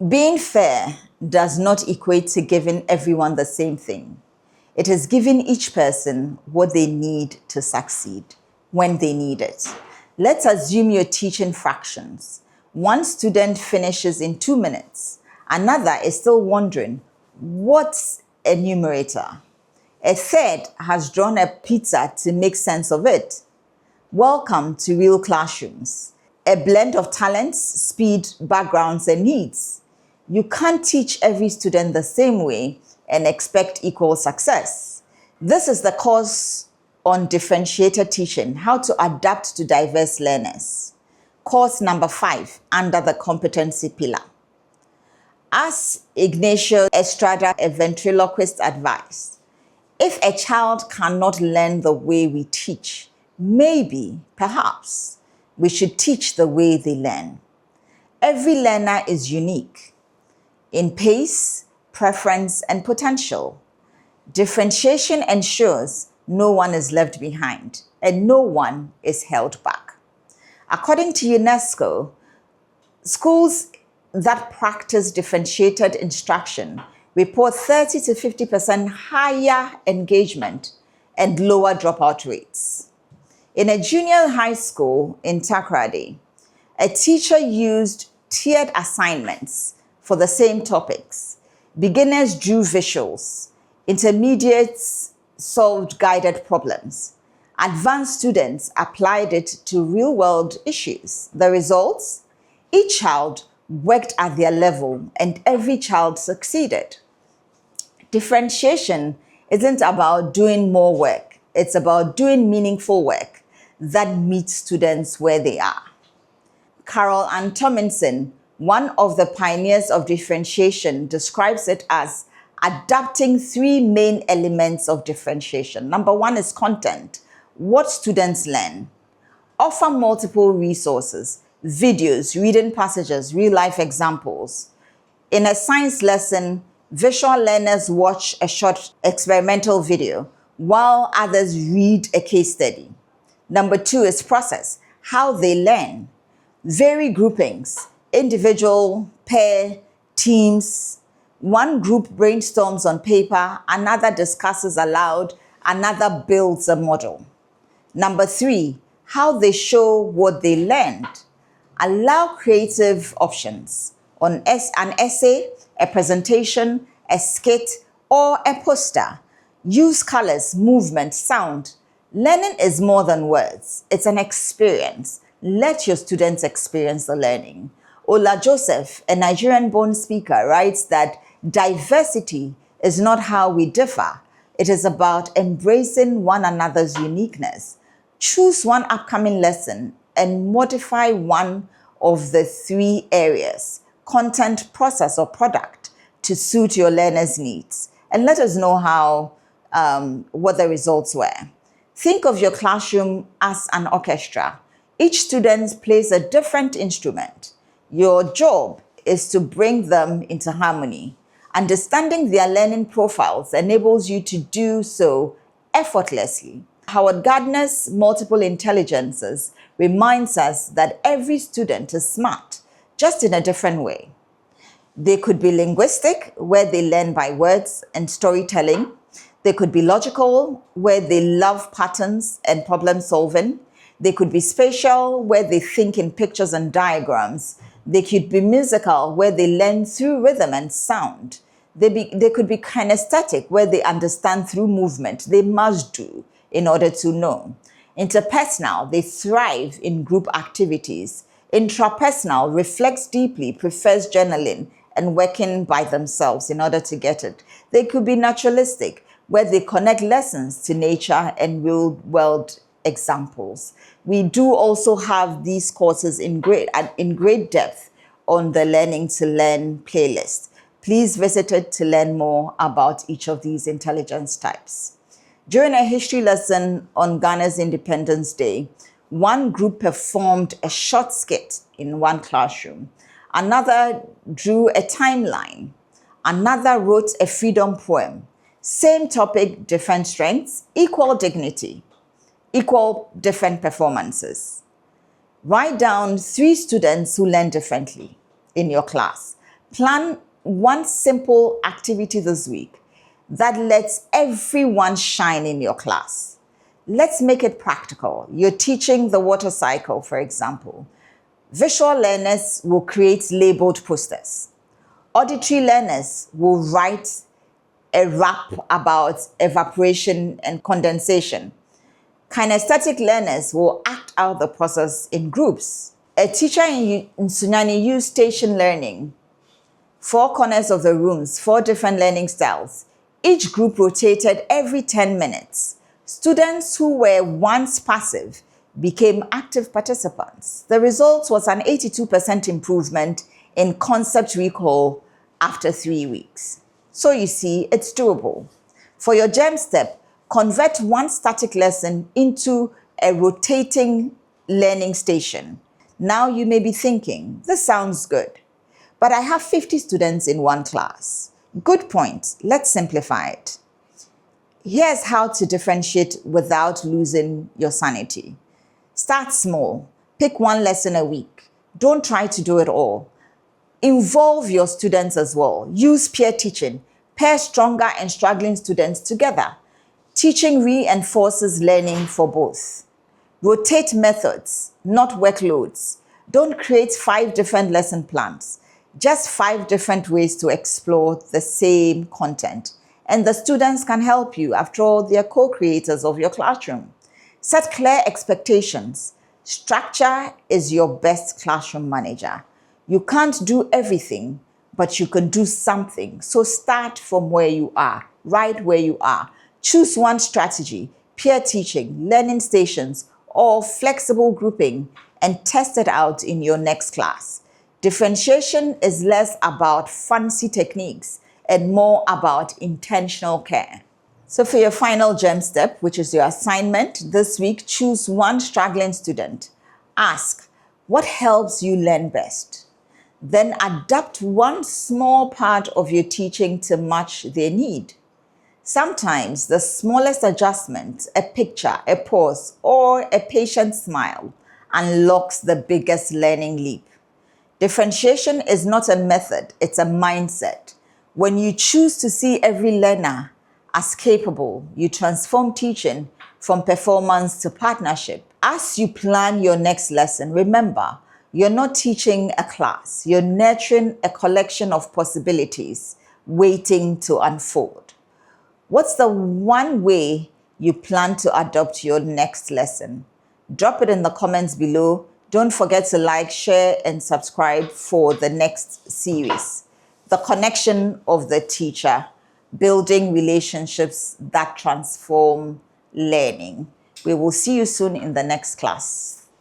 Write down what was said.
Being fair does not equate to giving everyone the same thing. It is giving each person what they need to succeed when they need it. Let's assume you're teaching fractions. One student finishes in 2 minutes. Another is still wondering, what's a numerator? A third has drawn a pizza to make sense of it. Welcome to real classrooms. A blend of talents, speed, backgrounds, and needs. You can't teach every student the same way and expect equal success. This is the course on differentiated teaching, how to adapt to diverse learners. Course number 5, under the competency pillar. As Ignacio Estrada, a ventriloquist, advised, if a child cannot learn the way we teach, maybe, perhaps, we should teach the way they learn. Every learner is unique in pace, preference, and potential. Differentiation ensures no one is left behind and no one is held back. According to UNESCO, schools that practice differentiated instruction report 30 to 50% higher engagement and lower dropout rates. In a junior high school in Takoradi, a teacher used tiered assignments for the same topics. Beginners drew visuals, intermediates solved guided problems. Advanced students applied it to real-world issues. The results? Each child worked at their level and every child succeeded. Differentiation isn't about doing more work. It's about doing meaningful work that meets students where they are. Carol Ann Tomlinson, one of the pioneers of differentiation, describes it as adapting 3 main elements of differentiation. Number 1 is content, what students learn. Offer multiple resources, videos, reading passages, real-life examples. In a science lesson, visual learners watch a short experimental video while others read a case study. Number 2 is process, how they learn. Vary groupings, individual, pair, teams. One group brainstorms on paper, another discusses aloud, another builds a model. Number 3, how they show what they learned. Allow creative options on an essay, a presentation, a skit, or a poster. Use colors, movement, sound. Learning is more than words. It's an experience. Let your students experience the learning. Ola Joseph, a Nigerian-born speaker, writes that diversity is not how we differ. It is about embracing one another's uniqueness. Choose one upcoming lesson and modify one of the 3 areas, content, process, or product, to suit your learners' needs. And let us know what the results were. Think of your classroom as an orchestra. Each student plays a different instrument. Your job is to bring them into harmony. Understanding their learning profiles enables you to do so effortlessly. Howard Gardner's multiple intelligences reminds us that every student is smart, just in a different way. They could be linguistic, where they learn by words and storytelling. They could be logical, where they love patterns and problem solving. They could be spatial, where they think in pictures and diagrams. They could be musical, where they learn through rhythm and sound. They could be kinesthetic, where they understand through movement. They must do in order to know. Interpersonal, they thrive in group activities. Intrapersonal, reflects deeply, prefers journaling and working by themselves in order to get it. They could be naturalistic, where they connect lessons to nature and real-world examples. We do also have these courses in great depth on the Learning to Learn playlist. Please visit it to learn more about each of these intelligence types. During a history lesson on Ghana's Independence Day, one group performed a short skit in one classroom. Another drew a timeline. Another wrote a freedom poem. Same topic, different strengths, equal dignity, equal different performances. Write down 3 students who learn differently in your class. Plan one simple activity this week that lets everyone shine in your class. Let's make it practical. You're teaching the water cycle, for example. Visual learners will create labeled posters. Auditory learners will write a rap about evaporation and condensation. Kinesthetic learners will act out the process in groups. A teacher in Sunyani used station learning. 4 corners of the rooms, 4 different learning styles. Each group rotated every 10 minutes. Students who were once passive became active participants. The result was an 82% improvement in concept recall after 3 weeks. So you see, it's doable. For your gem step, convert one static lesson into a rotating learning station. Now you may be thinking, this sounds good, but I have 50 students in one class. Good point. Let's simplify it. Here's how to differentiate without losing your sanity. Start small. Pick one lesson a week. Don't try to do it all. Involve your students as well. Use peer teaching. Pair stronger and struggling students together. Teaching reinforces learning for both. Rotate methods, not workloads. Don't create 5 different lesson plans. Just 5 different ways to explore the same content. And the students can help you. After all, they are co-creators of your classroom. Set clear expectations. Structure is your best classroom manager. You can't do everything, but you can do something. So start from where you are, right where you are. Choose one strategy, peer teaching, learning stations, or flexible grouping, and test it out in your next class. Differentiation is less about fancy techniques and more about intentional care. So for your final gem step, which is your assignment this week, choose one struggling student. Ask, what helps you learn best? Then adapt one small part of your teaching to match their need. Sometimes the smallest adjustment, a picture, a pause, or a patient smile, unlocks the biggest learning leap. Differentiation is not a method, it's a mindset. When you choose to see every learner as capable, you transform teaching from performance to partnership. As you plan your next lesson, remember, you're not teaching a class, you're nurturing a collection of possibilities waiting to unfold. What's the one way you plan to adopt your next lesson? Drop it in the comments below. Don't forget to like, share, and subscribe for the next series. The connection of the teacher, building relationships that transform learning. We will see you soon in the next class.